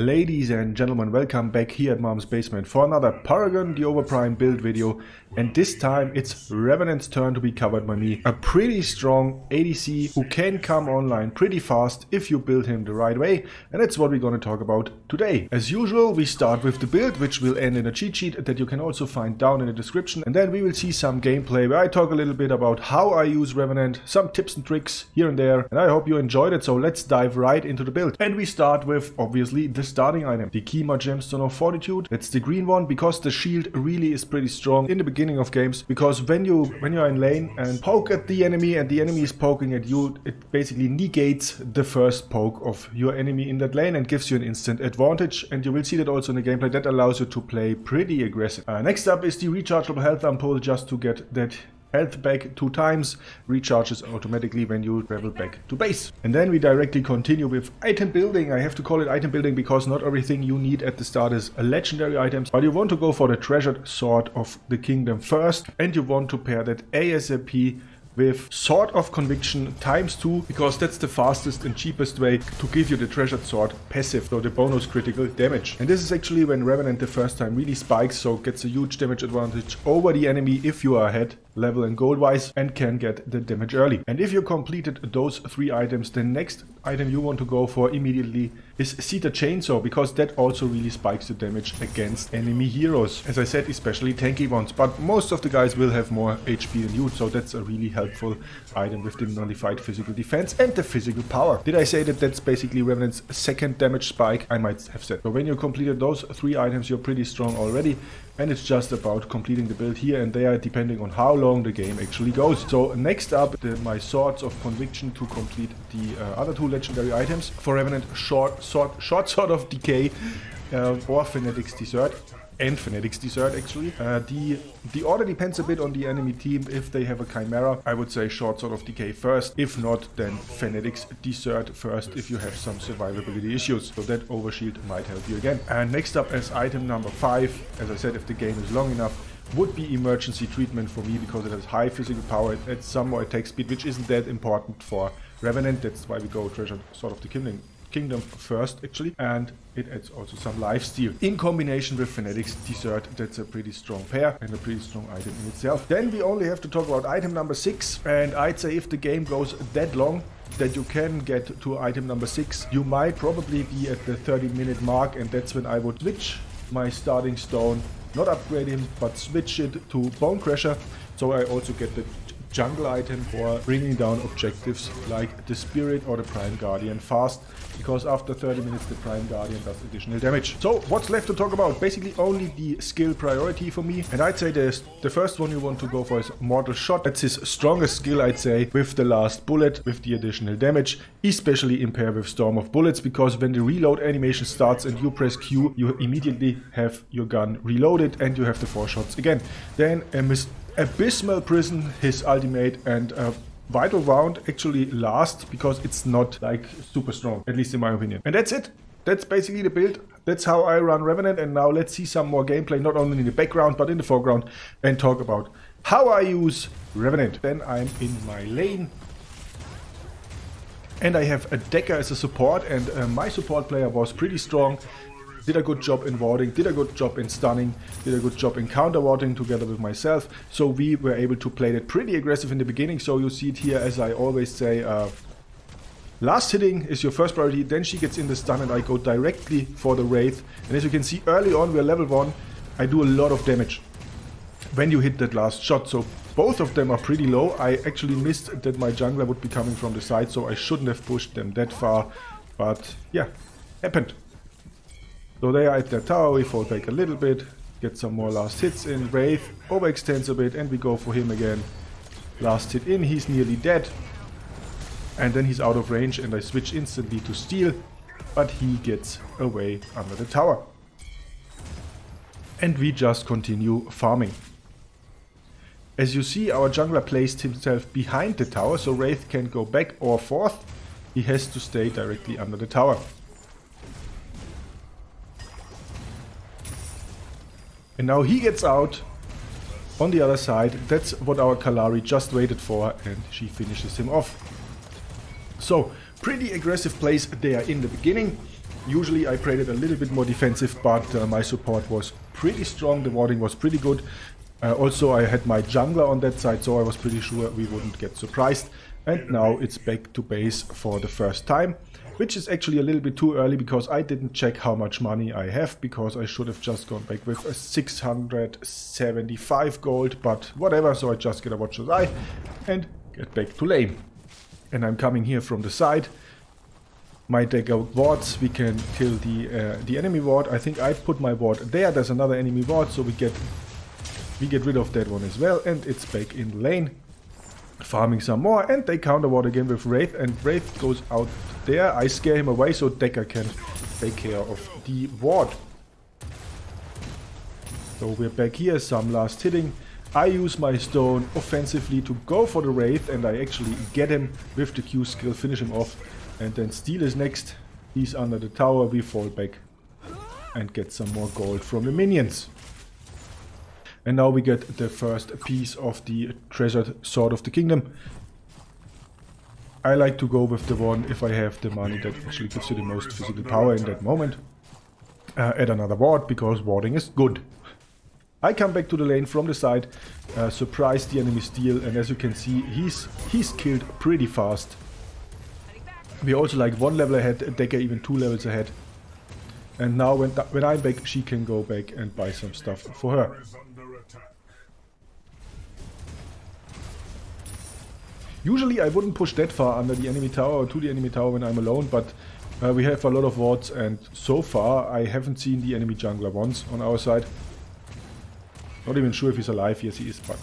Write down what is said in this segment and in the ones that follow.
Ladies and gentlemen, welcome back here at Mom's Basement for another Paragon, the Overprime build video. And this time it's Revenant's turn to be covered by me. A pretty strong ADC who can come online pretty fast if you build him the right way. And that's what we're going to talk about today. As usual, we start with the build, which will end in a cheat sheet that you can also find down in the description. And then we will see some gameplay where I talk a little bit about how I use Revenant, some tips and tricks here and there. And I hope you enjoyed it, so let's dive right into the build. And we start with, obviously, the starting item. The Kima Gemstone of Fortitude. That's the green one, because the shield really is pretty strong in the beginning of games, because when you're in lane and poke at the enemy and the enemy is poking at you, it basically negates the first poke of your enemy in that lane and gives you an instant advantage. And you will see that also in the gameplay. That allows you to play pretty aggressive. Next up is the rechargeable health ampoule, just to get that health back 2 times, recharges automatically when you travel back to base. And then we directly continue with item building. I have to call it item building because not everything you need at the start is legendary items, but you want to go for the treasured sword of the kingdom first, and you want to pair that ASAP with Sword of Conviction ×2, because that's the fastest and cheapest way to give you the treasured sword passive, so the bonus critical damage. And this is actually when Revenant the first time really spikes, so gets a huge damage advantage over the enemy if you are ahead level and gold wise and can get the damage early. And if you completed those 3 items, the next item you want to go for immediately is Cedar Chainsaw, because that also really spikes the damage against enemy heroes. As I said, especially tanky ones, but most of the guys will have more HP than you, so that's a really helpful item with the nullified physical defense and the physical power. Did I say that that's basically Revenant's second damage spike? I might have said. So when you completed those 3 items, you're pretty strong already. And it's just about completing the build here and there, depending on how long the game actually goes. So next up, my Swords of Conviction to complete the other 2 legendary items. For Revenant, short Sword of Decay or Fanatic's Desert. And Fanatic's Desert actually. The order depends a bit on the enemy team. If they have a Chimera, I would say Short Sword of Decay first. If not, then Fanatic's Desert first if you have some survivability issues. So that Overshield might help you again. And next up as item number 5, as I said, if the game is long enough, would be Emergency Treatment for me, because it has high physical power, it adds some more attack speed, which isn't that important for Revenant. That's why we go Treasured Sword of the Kingdom first actually, and it adds also some lifesteal in combination with Fanatic's Desert. That's a pretty strong pair and a pretty strong item in itself. Then we only have to talk about item number 6, and I'd say if the game goes that long that you can get to item number 6, you might probably be at the 30-minute mark, and that's when I would switch my starting stone, not upgrade him, but switch it to Bonecrusher, so I also get the jungle item for bringing down objectives like the Spirit or the Prime Guardian fast, because after 30 minutes the Prime Guardian does additional damage. So what's left to talk about? Basically only the skill priority for me, and I'd say the first one you want to go for is Mortal Shot. That's his strongest skill, I'd say, with the last bullet, with the additional damage, especially in pair with Storm of Bullets, because when the reload animation starts and you press Q, you immediately have your gun reloaded and you have the 4 shots again. Then Abysmal Prison, his ultimate, and Vital Wound actually last, because it's not like super strong, at least in my opinion. And that's it. That's basically the build. That's how I run Revenant. And now let's see some more gameplay, not only in the background but in the foreground, and talk about how I use Revenant. Then I'm in my lane, and I have a Decker as a support, and my support player was pretty strong. Did a good job in warding, did a good job in stunning, did a good job in counter warding together with myself. So we were able to play that pretty aggressive in the beginning. So you see it here, as I always say, last hitting is your first priority, then she gets in the stun and I go directly for the Wraith. And as you can see, early on we're level 1, I do a lot of damage when you hit that last shot. So both of them are pretty low. I actually missed that my jungler would be coming from the side, so I shouldn't have pushed them that far. But yeah, happened. So they are at their tower, we fall back a little bit, get some more last hits in. Wraith overextends a bit and we go for him again. Last hit in, he's nearly dead. And then he's out of range and I switch instantly to steal, but he gets away under the tower. And we just continue farming. As you see, our jungler placed himself behind the tower, so Wraith can't go back or forth. He has to stay directly under the tower. And now he gets out on the other side. That's what our Kalari just waited for, and she finishes him off. So, pretty aggressive plays there in the beginning. Usually I played it a little bit more defensive, but my support was pretty strong, the warding was pretty good. Also I had my jungler on that side, so I was pretty sure we wouldn't get surprised. And now it's back to base for the first time, which is actually a little bit too early because I didn't check how much money I have, because I should have just gone back with a 675 gold, but whatever, so I just get a Watcher's Eye and get back to lane. And I'm coming here from the side. Might take out wards, we can kill the enemy ward. I think I put my ward there, there's another enemy ward, so we get rid of that one as well, and it's back in lane. Farming some more, and they counter ward again with Wraith, and Wraith goes out there. I scare him away so Decker can take care of the ward. So we're back here, some last hitting. I use my stone offensively to go for the Wraith, and I actually get him with the Q skill, finish him off, and then Steel is next. He's under the tower, we fall back and get some more gold from the minions. And now we get the first piece of the treasured Sword of the Kingdom. I like to go with the one if I have the money that actually gives you the most physical power in that moment. Add another ward, because warding is good. I come back to the lane from the side, surprise the enemy Steel, and as you can see, he's killed pretty fast. We're also like 1 level ahead, Decker even 2 levels ahead. And now when I'm back, she can go back and buy some stuff for her. Usually I wouldn't push that far under the enemy tower or to the enemy tower when I'm alone, but we have a lot of wards, and so far I haven't seen the enemy jungler once on our side. Not even sure if he's alive. Yes, he is, but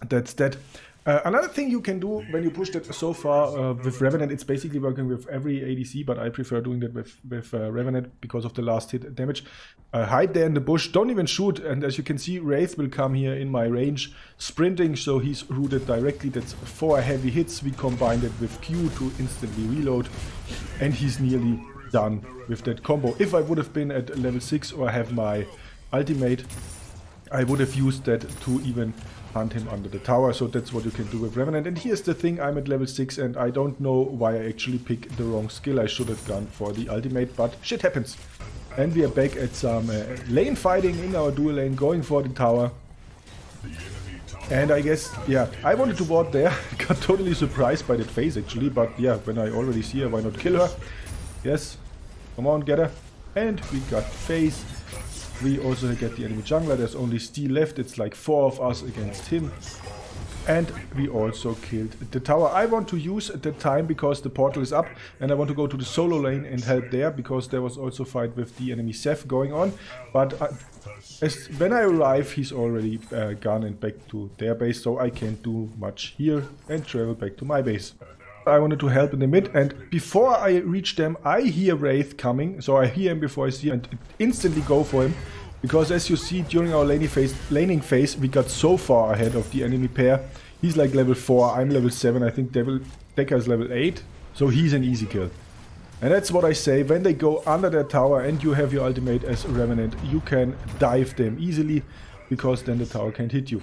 that's that. Another thing you can do when you push that so far with Revenant, it's basically working with every ADC, but I prefer doing that with Revenant because of the last hit damage. Hide there in the bush, don't even shoot, and as you can see, Wraith will come here in my range, sprinting, so he's rooted directly. That's 4 heavy hits. We combined it with Q to instantly reload, and he's nearly done with that combo. If I would have been at level 6 or have my ultimate, I would have used that to even hunt him under the tower, so that's what you can do with Revenant. And here's the thing, I'm at level 6 and I don't know why I actually picked the wrong skill. I should have gone for the ultimate, but shit happens. And we are back at some lane fighting in our dual lane, going for the tower. And I guess, yeah, I wanted to ward there, got totally surprised by that phase actually, but yeah, when I already see her, why not kill her? Yes, come on, get her. And we got phase. We also get the enemy jungler, there's only Steel left, it's like 4 of us against him. And we also killed the tower. I want to use the time because the portal is up, and I want to go to the solo lane and help there, because there was also a fight with the enemy Seth going on. But when I arrive, he's already gone and back to their base, so I can't do much here and travel back to my base. I wanted to help in the mid, and before I reach them, I hear Wraith coming, so I hear him before I see him and instantly go for him, because as you see, during our laning phase, we got so far ahead of the enemy pair. He's like level 4, I'm level 7, I think Decker is level 8, so he's an easy kill. And that's what I say, when they go under their tower and you have your ultimate as Revenant, you can dive them easily, because then the tower can't hit you.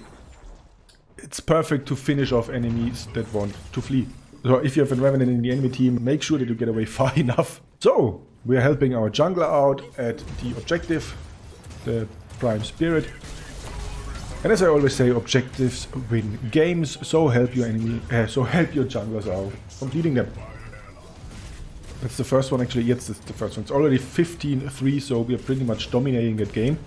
It's perfect to finish off enemies that want to flee. So if you have a Revenant in the enemy team, make sure that you get away far enough. So, we're helping our jungler out at the objective, the Prime Spirit. And as I always say, objectives win games, so help your junglers out completing them. That's the first one actually, yes, that's the first one. It's already 15-3, so we are pretty much dominating that game.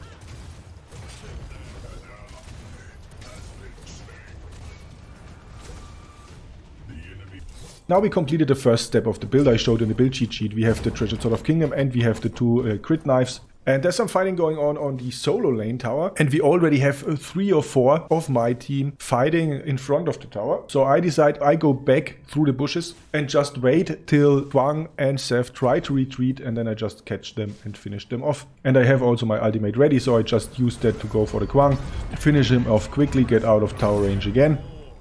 Now we completed the first step of the build I showed in the build cheat sheet. We have the Treasured Sword of Kingdom and we have the 2 crit knives. And there's some fighting going on the solo lane tower. And we already have 3 or 4 of my team fighting in front of the tower. So I decide I go back through the bushes and just wait till Kwang and Seth try to retreat, and then I just catch them and finish them off. And I have also my ultimate ready, so I just use that to go for the Kwang, finish him off quickly, get out of tower range again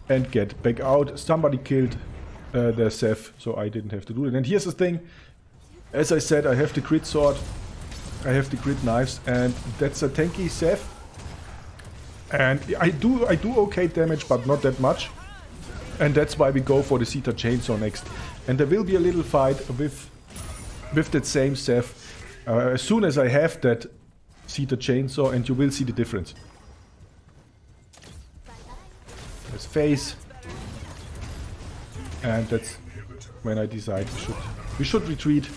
and get back out. Somebody killed their Seth, so I didn't have to do it. And here's the thing, as I said, I have the crit sword, I have the crit knives, and that's a tanky Seth. And I do okay damage, but not that much. And that's why we go for the Zeta Chainsaw next. And there will be a little fight with with that same Sev. As soon as I have that cedar chainsaw, and you will see the difference. There's phase. And that's when I decide we should retreat.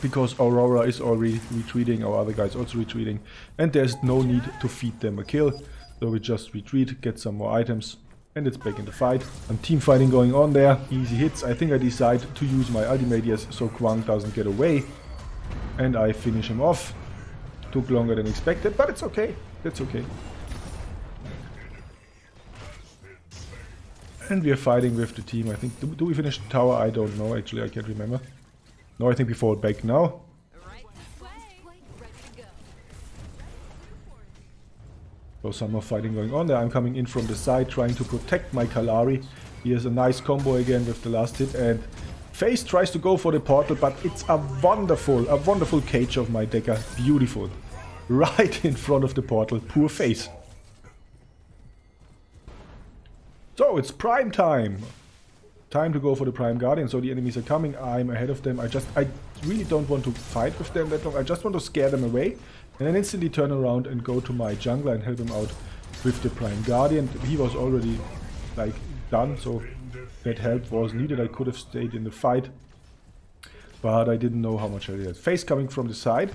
Because Aurora is already retreating, our other guys also retreating. And there's no need to feed them a kill. So we just retreat, get some more items. And it's back in the fight. Some team fighting going on there. Easy hits. I think I decide to use my ultimate here so Kwang doesn't get away. And I finish him off. Took longer than expected, but it's okay. That's okay. And we are fighting with the team. I think, do we finish the tower? I don't know, actually, I can't remember. No, I think we fall back now. So some more fighting going on there. I'm coming in from the side, trying to protect my Kalari. He has a nice combo again with the last hit, and FaZe tries to go for the portal, but it's a wonderful cage of my Decker. Beautiful. Right in front of the portal. Poor FaZe. So it's prime time. Time to go for the Prime Guardian. So the enemies are coming. I'm ahead of them. I really don't want to fight with them that long. I just want to scare them away. And then instantly turn around and go to my jungler and help him out with the Prime Guardian. He was already like done, so that help was needed. I could have stayed in the fight. But I didn't know how much I had. FaZe coming from the side.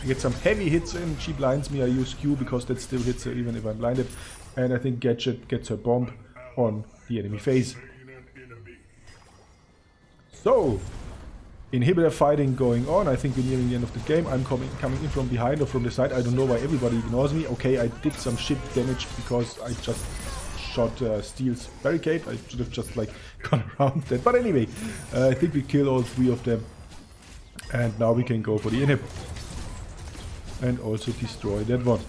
I get some heavy hits in. She blinds me. I use Q because that still hits her even if I'm blinded. And I think Gadget gets her bomb on the enemy FaZe. So, inhibitor fighting going on. I think we're nearing the end of the game. I'm coming in from behind or from the side. I don't know why everybody ignores me. Okay, I did some shit damage because I just shot Steel's barricade. I should have just like gone around that. But anyway, I think we kill all three of them. And now we can go for the inhib. And also destroy that one.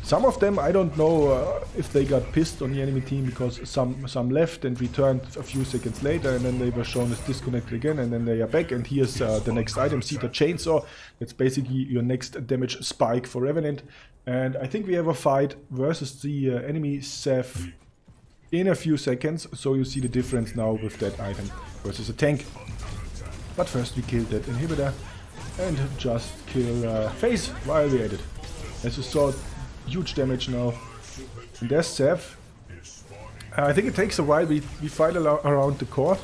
Some of them, I don't know if they got pissed on the enemy team because some left and returned a few seconds later, and then they were shown as disconnected again, and then they are back. And here's the next item, Cedar Chainsaw. That's basically your next damage spike for Revenant. And I think we have a fight versus the enemy Sev in a few seconds, so you see the difference now with that item versus a tank. But first we kill that inhibitor and just kill FaZe while we're at it. As you saw, huge damage now. And there's Sev. I think it takes a while. We fight around the core.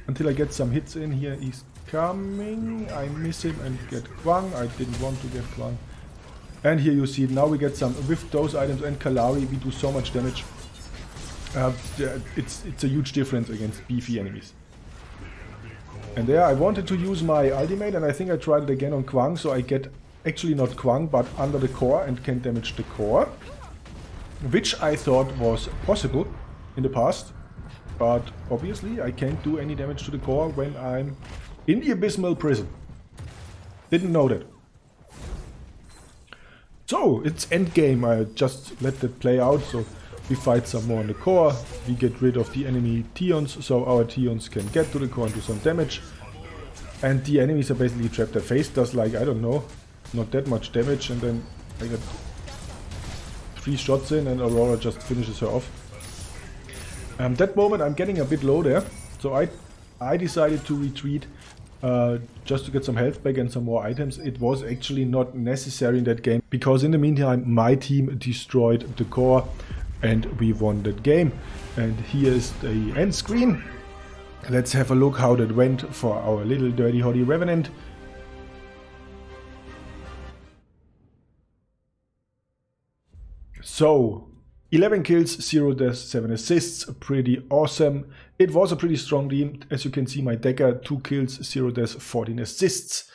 Until I get some hits in here. He's coming. I miss him and get Kwang. I didn't want to get Kwang. And here you see now we get some, with those items and Kalari, we do so much damage. It's a huge difference against beefy enemies. And there I wanted to use my ultimate, and I think I tried it again on Kwang, so I get actually not Kwang, but under the core and can damage the core. Which I thought was possible in the past. But obviously I can't do any damage to the core when I'm in the abysmal prison. Didn't know that. So, it's endgame. I just let that play out. So, we fight some more on the core. We get rid of the enemy Tions, so our Tions can get to the core and do some damage. And the enemies are basically trapped. Their FaZe does like, I don't know, not that much damage. And then I get 3 shots in and Aurora just finishes her off. That moment I'm getting a bit low there. So I decided to retreat. Just to get some health back and some more items. It was actually not necessary in that game, because in the meantime my team destroyed the core and we won that game. And here is the end screen. Let's have a look how that went for our little DirtyHotte Revenant. So 11 kills, 0 deaths, 7 assists, pretty awesome. It was a pretty strong team. As you can see, my Decker, 2 kills, 0 deaths, 14 assists.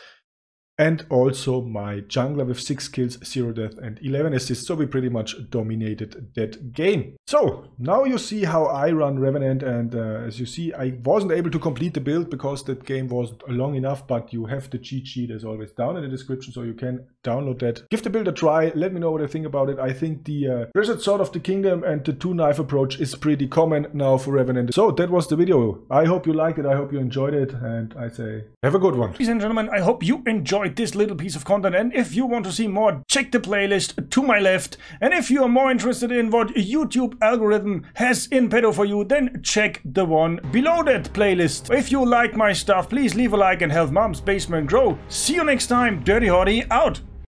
And also my Jungler with 6 kills, 0 deaths and 11 assists. So we pretty much dominated that game. So now you see how I run Revenant, and as you see, I wasn't able to complete the build because that game wasn't long enough, but you have the cheat sheet as always down in the description, so you can download that. Give the build a try, let me know what I think about it. I think the Wizard Sword of the Kingdom and the 2-knife approach is pretty common now for Revenant. So that was the video. I hope you liked it, I hope you enjoyed it, and I say have a good one. Ladies and gentlemen, I hope you enjoyed enjoyed this little piece of content, and if you want to see more, check the playlist to my left. And if you are more interested in what YouTube algorithm has in petto for you, then check the one below that playlist. If you like my stuff, please leave a like and help Mom's Basement grow. See you next time. DirtyHotte out.